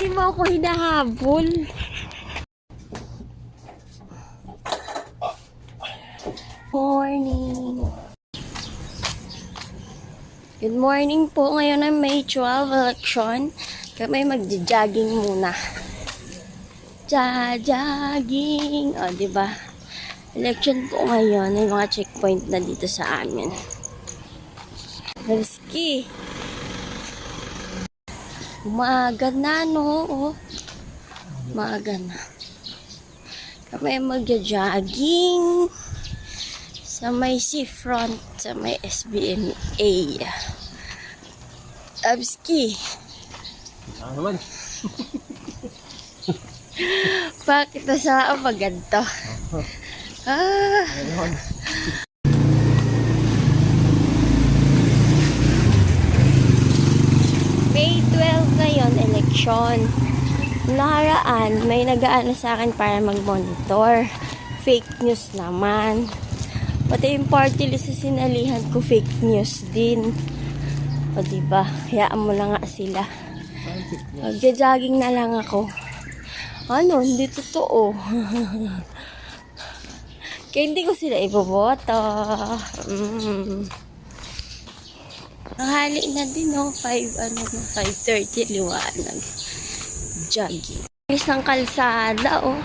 Di mo ako hinahabol. Morning. Good morning po. Ngayon ay May 12 election. Kami magja-jogging muna. Jogging. O, diba? Election po ngayon. May mga checkpoint na dito sa amin. Risky. Umaga na, no? Umaga na. Kami magja-jogging sa may seafront, sa may SBNA. Abski. Naman. Bakit na sa maganto? May 12 ngayon, eleksyon. Nakaraan, may nag-aano sa akin para mag-monitor. Fake news naman. Pati yung party list sa sinalihan ko, fake news din. O diba, hayaan mo lang nga sila. Magja-jogging na lang ako. Ano, hindi totoo. Kaya hindi ko sila iboboto. Nahali na din, no? 5:30, liwanag. Jogging. Alis ng kalsada, oh.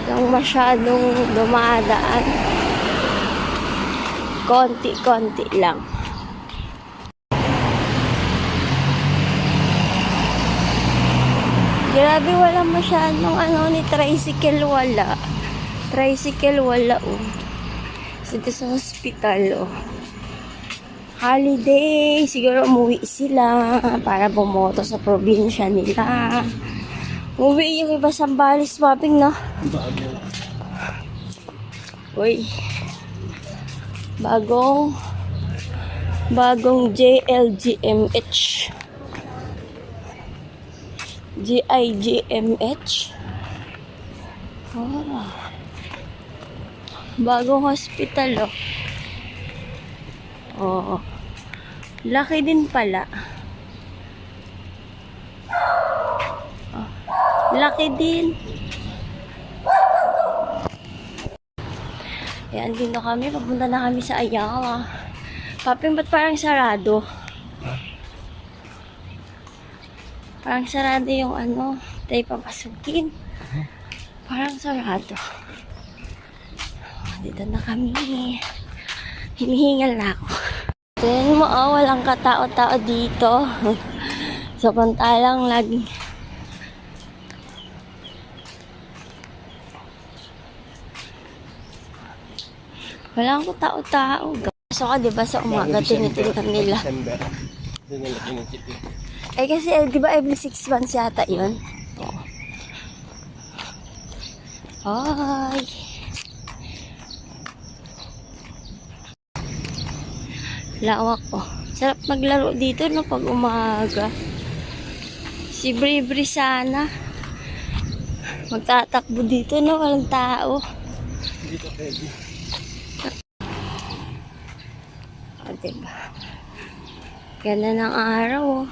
Lang masyadong dumadaan. Konti-konti lang. Grabe, wala masyadong ni tricycle, wala. Tricycle, wala, oh. Dito sa hospital, oh. Holiday, siguro umuwi sila para bumoto sa probinsya nila. Umuwi yung iba sa Sambales, Maping, no? Uy. Bagong JLGMH. GIGMH. Oh. Bagong hospital, oh. Oh. Laki din pala. Oh. Laki din. Ayan, dito kami. Papunta na kami sa Ayala. Paping, ba't parang sarado? Parang sarado yung tayo papasukin. Parang sarado. Dito na kami. Hinihingal na ako. Tignan mo, walang katao-tao dito. Samantalang lagi. Walang tao-tao. So ka, diba, sa umaga, tinitingnan nila. Eh, kasi, diba, every 6 months yata yun? Ay. Lawak, oh. Sarap maglaro dito, no, pag umaga. Si Bri sana. Magtatakbo dito, no, walang tao. Dito pwede. Diba? Ganda ng araw, oh.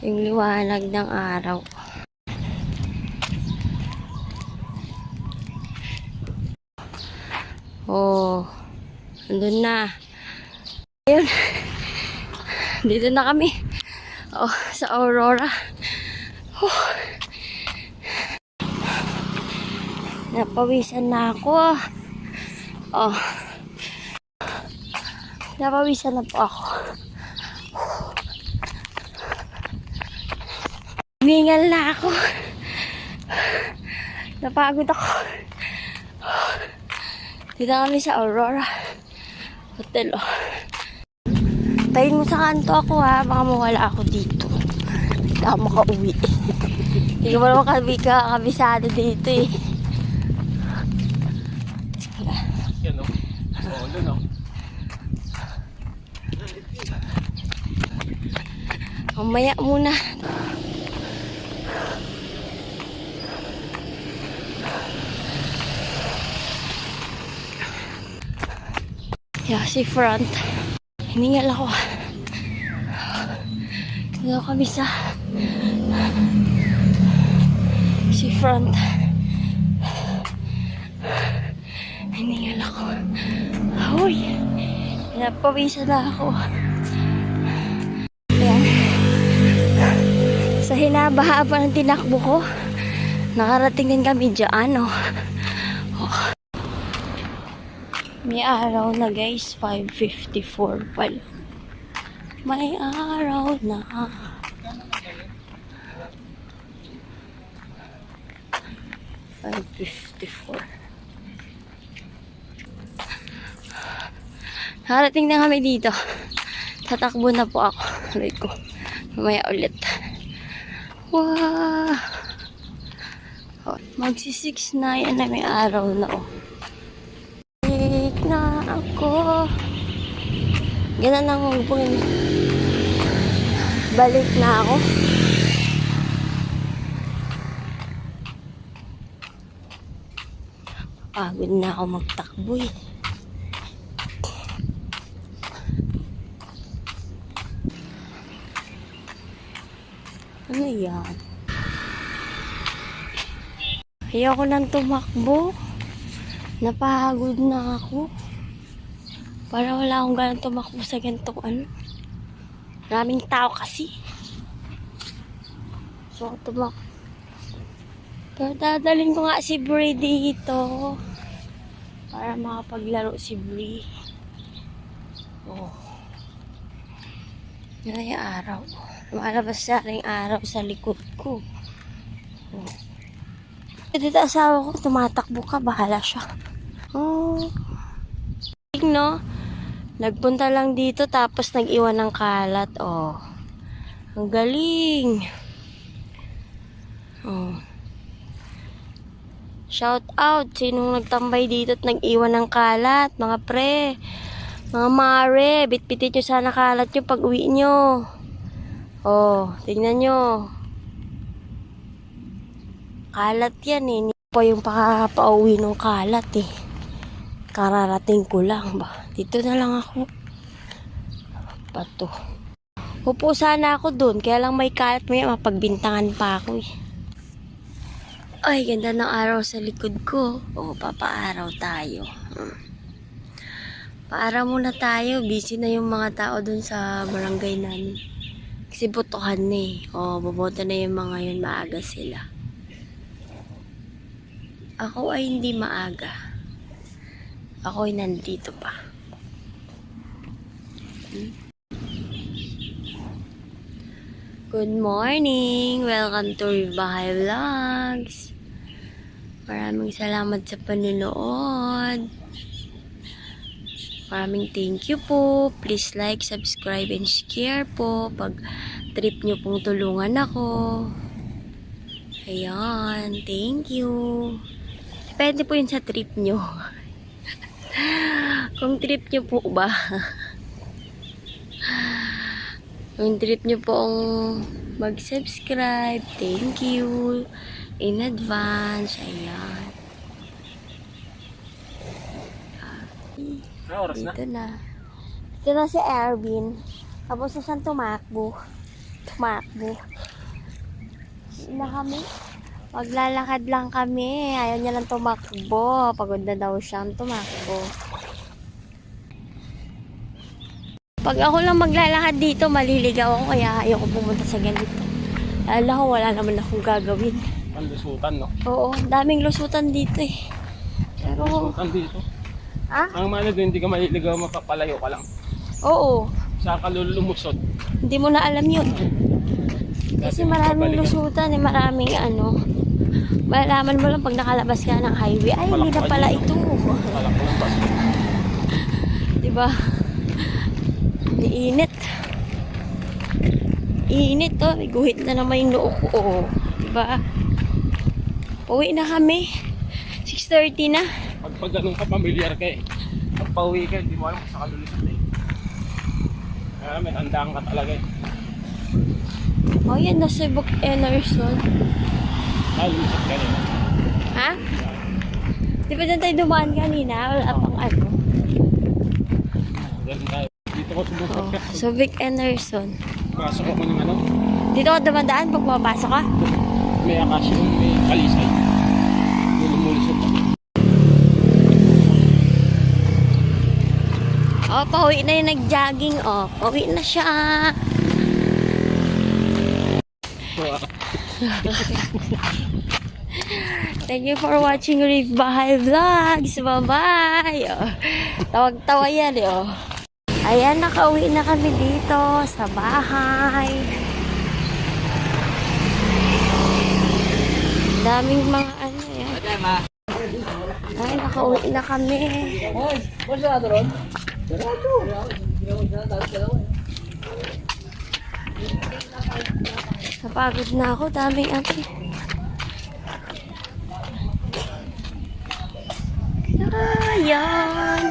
Yung liwanag ng araw. Oh, andun na. Ayun. Dito na kami. Oh, sa Aurora. Oh. Napawisan na ako. Oh. Napawisan na po ako. Hiningal na ako. Napagod ako. Dito kami sa Aurora Hotel, oh. Tayin mo sa kanto ako, ha. Baka mawala ako dito. Hindi ako makauwi. Hindi ko naman kabisado dito, eh. Yan, no? Oo, doon, no? Mamaya muna. Yeah, si front. Hiningal ako. Dito kami sa Si front. Hiningal ako. Hoy! Napawisan na ako. Ayan. Sa hinaba-haba ng tinakbo ko, nakarating din kami dyan, oh. May araw na guys, 5:54 pala. May araw na. Harating na kami dito. Tatakbo na po ako. Aray ko. Mamaya ulit. Wow! Oh, magsi-6 na yan na may araw na, oh. Balik na ako. Ganun lang hubungin. Balik na ako. Pagod na ako magtakbo eh. Ano yan? Ayoko nang tumakbo. Napagod na ako. Para wala akong ganang tumakbo sa ganitong ano. Maraming tao kasi. So, tumakbo. Pero dadalhin ko nga si Brie dito. Para makapaglaro si Brie. Oh. Yan ay araw. Lumalabas sa aking araw sa likod ko. Oh. Dito asawa ko, tumatakbo ka, bahala siya. Oh. No? Nagpunta lang dito tapos nag-iwan ng kalat. Oh. Ang galing. Oh. Shout out sinong nagtambay dito at nag-iwan ng kalat, mga pre. Mga mare, bitbitin nyo sana kalat nyo pag uwi nyo. Oh, tingnan nyo. Kalat yan eh. Hindi pa yung pakapauwi ng kalat eh. Kararating ko lang ba. Dito na lang ako. Pato. Upo sana ako dun. Kaya lang may kalat. May mapagbintangan pa ako eh. Ay, ganda ng araw sa likod ko. Oh, papaaraw tayo. Paaraw muna tayo. Busy na yung mga tao dun sa barangay namin. Kasi botohan na eh. O, boboto na yung mga yun. Maaga sila. Ako ay hindi maaga. Ako ay nandito pa. Good morning! Welcome to Ribahay Vlogs. Maraming salamat sa panunood. Maraming thank you po. Please like, subscribe, and share po. Pag trip nyo pong tulungan ako. Ayan. Thank you. Depende po yun sa trip nyo. Kung trip nyo po ba? Kung trip nyo pong mag-subscribe, thank you. In advance. Ayan. Oras na. Dito na. Dito na si Erwin. Tapos na siyang tumakbo. Tumakbo. Na kami. Maglalakad lang kami. Ayaw niya lang tumakbo. Pagod na daw siyang tumakbo. Pag ako lang maglalakad dito, maliligaw ako. Kaya ayoko pumunta sa ganito. Lalo ko, wala naman akong gagawin. Panlusutan, no? Oo, daming lusutan dito eh. Pero, Lusutan dito. ah? Ang mana doon, hindi ka maliligaw, mapapalayo ka lang. Oo. Saka ka lulusot. Hindi mo na alam yun. Kasi maraming lusutan eh, maraming ano. Malaman mo lang pag nakalabas ka ng highway. Ay, hindi na pala ito. Palak ko ng bus. Diba? Iinit. Iinit to. May guhit na naman yung noo ko. Oh. Diba? Pauwi na kami. 6:30 na. Pag ganun ka, familiar ka eh. Pag pauwi ka, hindi mo alam kung saan ka lulusot eh. Kaya may tandaan ka talaga eh. Oh, yan. Nasa Book Emerson. Lulusot ka rin. Ha? Di ba dyan tayo dumaan kanina? Wala pang ano. Ganun tayo. Dito ko sumusot Oh, ka. so Vic Emerson. Pasok ako ng ano? Dito ka dumadaan pag pumapasok ka? May akasya, may kalisay. May lumulusot ako. Oh, pauwi na yung nag-jogging. Oh, pauwi na siya. So, Thank you for watching Reef Bahay Vlogs. Bye-bye. Oh, tawag-tawa yan eh. Oh. Ayan, nakauwi na kami dito sa bahay. Daming mga ano yan. Ay, nakauwi na kami. Napagod na ako. Daming ano. Ayan.